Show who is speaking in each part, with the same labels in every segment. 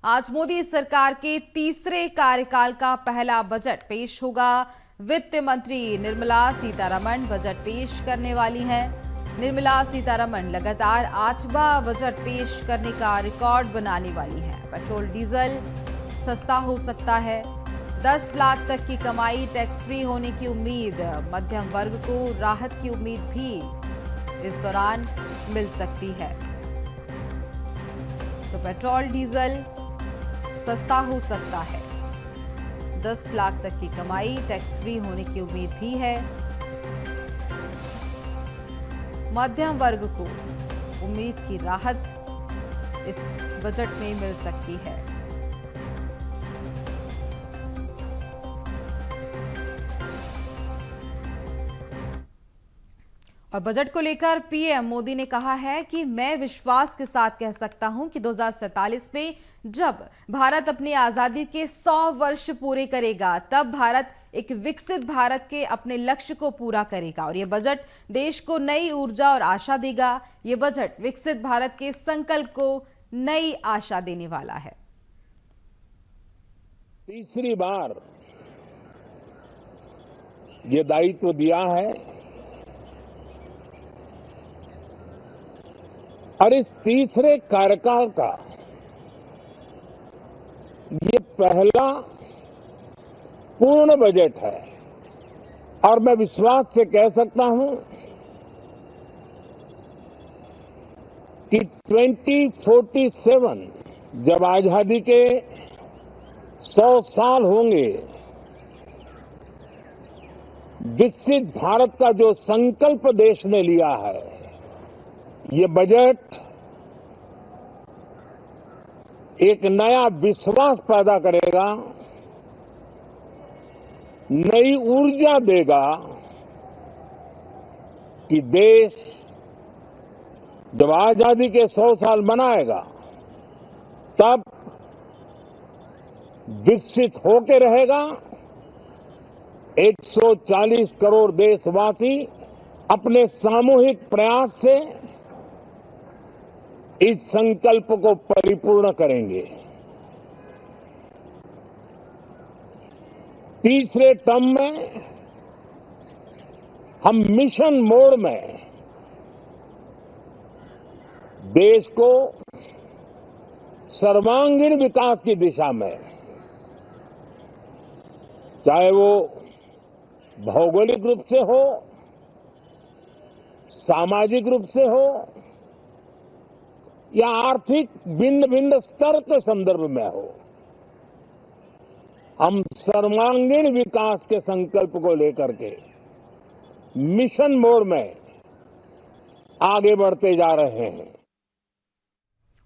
Speaker 1: आज मोदी सरकार के तीसरे कार्यकाल का पहला बजट पेश होगा। वित्त मंत्री निर्मला सीतारमण बजट पेश करने वाली हैं। निर्मला सीतारमण लगातार 8वां बजट पेश करने का रिकॉर्ड बनाने वाली हैं। पेट्रोल डीजल सस्ता हो सकता है। 10 लाख तक की कमाई टैक्स फ्री होने की उम्मीद। मध्यम वर्ग को राहत की उम्मीद भी इस दौरान मिल सकती है। तो पेट्रोल डीजल सस्ता हो सकता है। 10 लाख तक की कमाई टैक्स फ्री होने की उम्मीद भी है। मध्यम वर्ग को उम्मीद की राहत इस बजट में मिल सकती है। और बजट को लेकर पीएम मोदी ने कहा है कि मैं विश्वास के साथ कह सकता हूं कि 2047 में जब भारत अपनी आजादी के 100 वर्ष पूरे करेगा, तब भारत एक विकसित भारत के अपने लक्ष्य को पूरा करेगा। और यह बजट देश को नई ऊर्जा और आशा देगा। यह बजट विकसित भारत के संकल्प को नई आशा देने वाला है।
Speaker 2: तीसरी बार ये दायित्व दिया है और इस तीसरे कार्यकाल का ये पहला पूर्ण बजट है। और मैं विश्वास से कह सकता हूं कि 2047 जब आजादी के 100 साल होंगे, विकसित भारत का जो संकल्प देश ने लिया है, ये बजट एक नया विश्वास पैदा करेगा, नई ऊर्जा देगा कि देश जब आजादी के 100 साल मनाएगा, तब विकसित होकर रहेगा। 140 करोड़ देशवासी अपने सामूहिक प्रयास से इस संकल्प को परिपूर्ण करेंगे। तीसरे टर्म में हम मिशन मोड में देश को सर्वांगीण विकास की दिशा में, चाहे वो भौगोलिक रूप से हो, सामाजिक रूप से हो या आर्थिक भिन्न भिन्न स्तर के संदर्भ में हो, हम सर्वांगीण विकास के संकल्प को लेकर के मिशन मोड में आगे बढ़ते जा रहे हैं।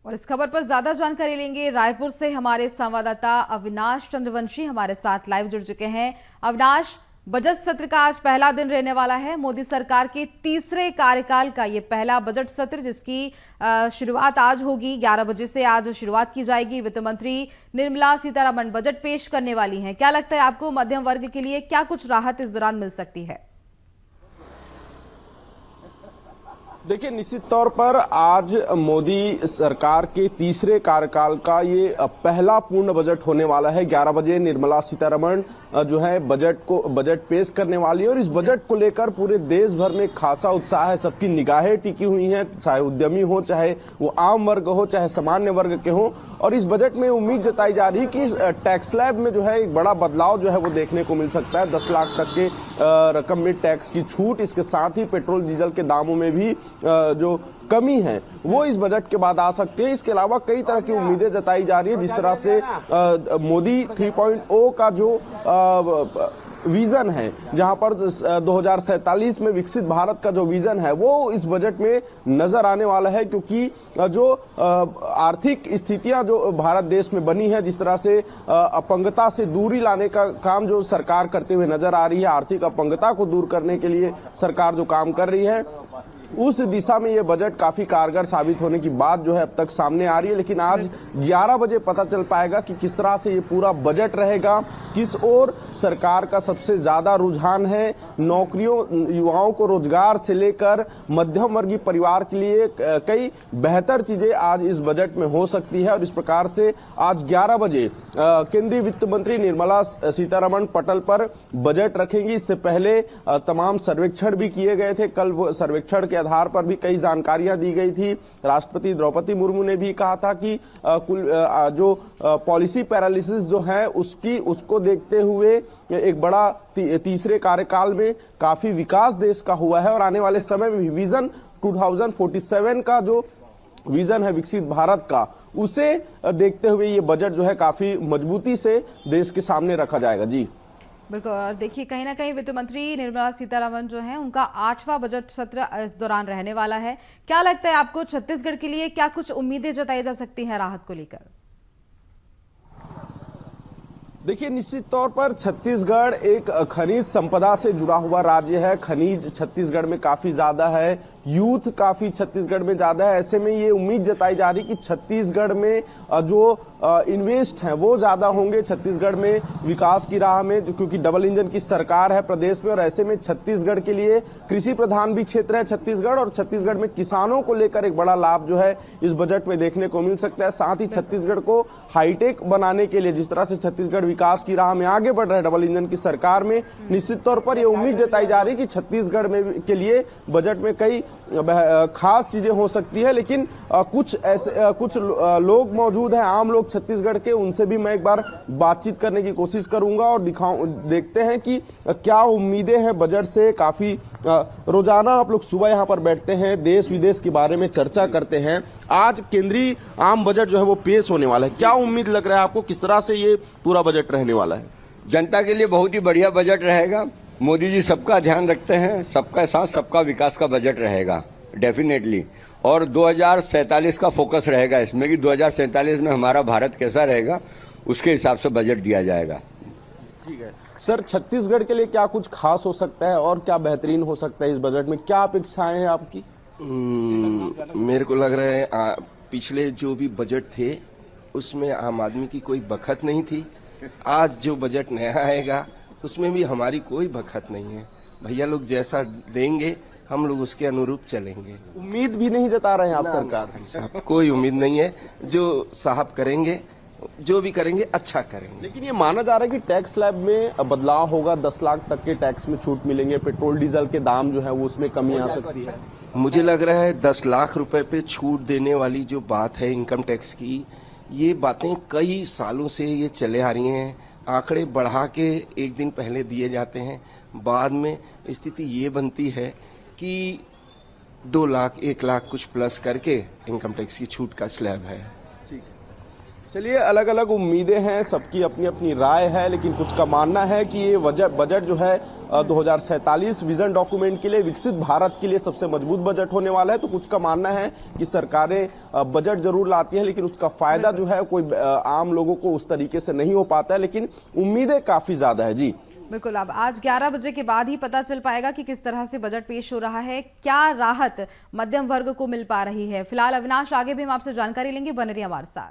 Speaker 1: और इस खबर पर ज्यादा जानकारी लेंगे। रायपुर से हमारे संवाददाता अविनाश चंद्रवंशी हमारे साथ लाइव जुड़ चुके हैं। अविनाश, बजट सत्र का आज पहला दिन रहने वाला है। मोदी सरकार के तीसरे कार्यकाल का ये पहला बजट सत्र, जिसकी शुरुआत आज होगी। 11 बजे से आज शुरुआत की जाएगी। वित्त मंत्री निर्मला सीतारमण बजट पेश करने वाली हैं। क्या लगता है आपको, मध्यम वर्ग के लिए क्या कुछ राहत इस दौरान मिल सकती है?
Speaker 3: देखिए, निश्चित तौर पर आज मोदी सरकार के तीसरे कार्यकाल का ये पहला पूर्ण बजट होने वाला है। 11 बजे निर्मला सीतारमण जो है बजट पेश करने वाली है और इस बजट को लेकर पूरे देश भर में खासा उत्साह है। सबकी निगाहें टिकी हुई हैं, चाहे उद्यमी हो, चाहे वो आम वर्ग हो, चाहे सामान्य वर्ग के हो। और इस बजट में उम्मीद जताई जा रही है कि टैक्स स्लैब में जो है एक बड़ा बदलाव जो है वो देखने को मिल सकता है। 10 लाख तक के रकम में टैक्स की छूट, इसके साथ ही पेट्रोल डीजल के दामों में भी जो कमी है वो इस बजट के बाद आ सकती है। इसके अलावा कई तरह की उम्मीदें जताई जा रही है। जिस तरह से मोदी 3.0 का जो विजन है, जहां पर 2047 में विकसित भारत का जो विजन है वो इस बजट में नजर आने वाला है। क्योंकि जो आर्थिक स्थितियां जो भारत देश में बनी है, जिस तरह से अपंगता से दूरी लाने का काम जो सरकार करते हुए नजर आ रही है, आर्थिक अपंगता को दूर करने के लिए सरकार जो काम कर रही है, उस दिशा में ये बजट काफी कारगर साबित होने की बात जो है अब तक सामने आ रही है। लेकिन आज 11 बजे पता चल पाएगा कि किस तरह से ये पूरा बजट रहेगा, किस ओर सरकार का सबसे ज्यादा रुझान है। नौकरियों, युवाओं को रोजगार से लेकर मध्यम वर्गीय परिवार के लिए कई बेहतर चीजें आज इस बजट में हो सकती है। और इस प्रकार से आज 11 बजे केंद्रीय वित्त मंत्री निर्मला सीतारमण पटल पर बजट रखेंगी। इससे पहले तमाम सर्वेक्षण भी किए गए थे। कल वो सर्वेक्षण के आधार पर भी कई जानकारियां दी गई थी। राष्ट्रपति द्रौपदी मुर्मू ने भी कहा था कि कुल जो पॉलिसी पैरालिसिस जो है उसको देखते हुए एक बड़ा तीसरे कार्यकाल में काफी विकास देश का हुआ है और आने वाले समय में विजन 2047 का जो विजन है विकसित भारत का, उसे देखते हुए ये बजट जो है काफी मजबूती से देश के सामने रखा जाएगा। जी
Speaker 1: बिल्कुल। और देखिए, कहीं ना कहीं वित्त मंत्री निर्मला सीतारमण जो है उनका 8वां बजट सत्र इस दौरान रहने वाला है। क्या लगता है आपको, छत्तीसगढ़ के लिए क्या कुछ उम्मीदें जताई जा सकती हैं राहत को लेकर?
Speaker 3: देखिए, निश्चित तौर पर छत्तीसगढ़ एक खनिज संपदा से जुड़ा हुआ राज्य है। खनिज छत्तीसगढ़ में काफी ज्यादा है, यूथ काफी छत्तीसगढ़ में ज्यादा है। ऐसे में ये उम्मीद जताई जा रही कि छत्तीसगढ़ में जो इन्वेस्ट है वो ज्यादा होंगे छत्तीसगढ़ में विकास की राह में, क्योंकि डबल इंजन की सरकार है प्रदेश में। और ऐसे में छत्तीसगढ़ के लिए कृषि प्रधान भी क्षेत्र है छत्तीसगढ़, और छत्तीसगढ़ में किसानों को लेकर एक बड़ा लाभ जो है इस बजट में देखने को मिल सकता है। साथ ही छत्तीसगढ़ को हाईटेक बनाने के लिए, जिस तरह से छत्तीसगढ़ विकास की राह में आगे बढ़ रहा है डबल इंजन की सरकार में, निश्चित तौर पर यह उम्मीद जताई जा रही है कि छत्तीसगढ़ में के लिए बजट में कई खास चीजें हो सकती है। लेकिन कुछ लोग मौजूद हैं, आम लोग छत्तीसगढ़ के, उनसे भी मैं एक बार बातचीत करने की कोशिश करूंगा और देखते हैं कि क्या उम्मीदें हैं बजट से। काफी रोजाना आप लोग सुबह यहां पर बैठते हैं, देश विदेश के बारे में चर्चा करते हैं। आज केंद्रीय आम बजट जो है वो पेश होने वाला है, क्या उम्मीद लग रहा है आपको, किस तरह से ये पूरा बजट रहने वाला है?
Speaker 4: जनता के लिए बहुत ही बढ़िया बजट रहेगा। मोदी जी सबका ध्यान रखते हैं, सबका साथ सबका विकास का बजट रहेगा डेफिनेटली। और 2047 का फोकस रहेगा इसमें कि 2047 में हमारा भारत कैसा रहेगा, उसके हिसाब से बजट दिया जाएगा।
Speaker 3: ठीक है सर, छत्तीसगढ़ के लिए क्या कुछ खास हो सकता है और क्या बेहतरीन हो सकता है इस बजट में, क्या अपेक्षाएं हैं आपकी?
Speaker 5: मेरे को लग रहा है पिछले जो भी बजट थे उसमें आम आदमी की कोई बखत नहीं थी। आज जो बजट नया आएगा उसमें भी हमारी कोई बखत नहीं है। भैया लोग जैसा देंगे हम लोग उसके अनुरूप चलेंगे।
Speaker 3: उम्मीद भी नहीं जता रहे हैं आप सरकार
Speaker 5: से? कोई उम्मीद नहीं है, जो साहब करेंगे, जो भी करेंगे अच्छा करेंगे।
Speaker 3: लेकिन ये माना जा रहा है कि टैक्स स्लैब में बदलाव होगा, 10 लाख तक के टैक्स में छूट मिलेंगे, पेट्रोल डीजल के दाम जो है वो उसमें कमी आ सकती है।
Speaker 5: मुझे लग रहा है 10 लाख रुपए पे छूट देने वाली जो बात है इनकम टैक्स की, ये बातें कई सालों से ये चले आ रही हैं। आंकड़े बढ़ा के एक दिन पहले दिए जाते हैं, बाद में स्थिति ये बनती है कि 2 लाख 1 लाख कुछ प्लस करके इनकम टैक्स की छूट का स्लैब है।
Speaker 3: ठीक है, चलिए, अलग अलग उम्मीदें हैं, सबकी अपनी अपनी राय है। लेकिन कुछ का मानना है कि ये बजट जो है 2047 विजन डॉक्यूमेंट के लिए, विकसित भारत के लिए सबसे मजबूत बजट होने वाला है। तो कुछ का मानना है कि सरकारें बजट जरूर लाती हैं लेकिन उसका फायदा जो है कोई आम लोगों को उस तरीके से नहीं हो पाता है। लेकिन उम्मीदें काफी ज्यादा है। जी
Speaker 1: बिल्कुल। अब आज 11 बजे के बाद ही पता चल पाएगा कि किस तरह से बजट पेश हो रहा है, क्या राहत मध्यम वर्ग को मिल पा रही है। फिलहाल अविनाश, आगे भी हम आपसे जानकारी लेंगे, बने रहिए हमारे साथ।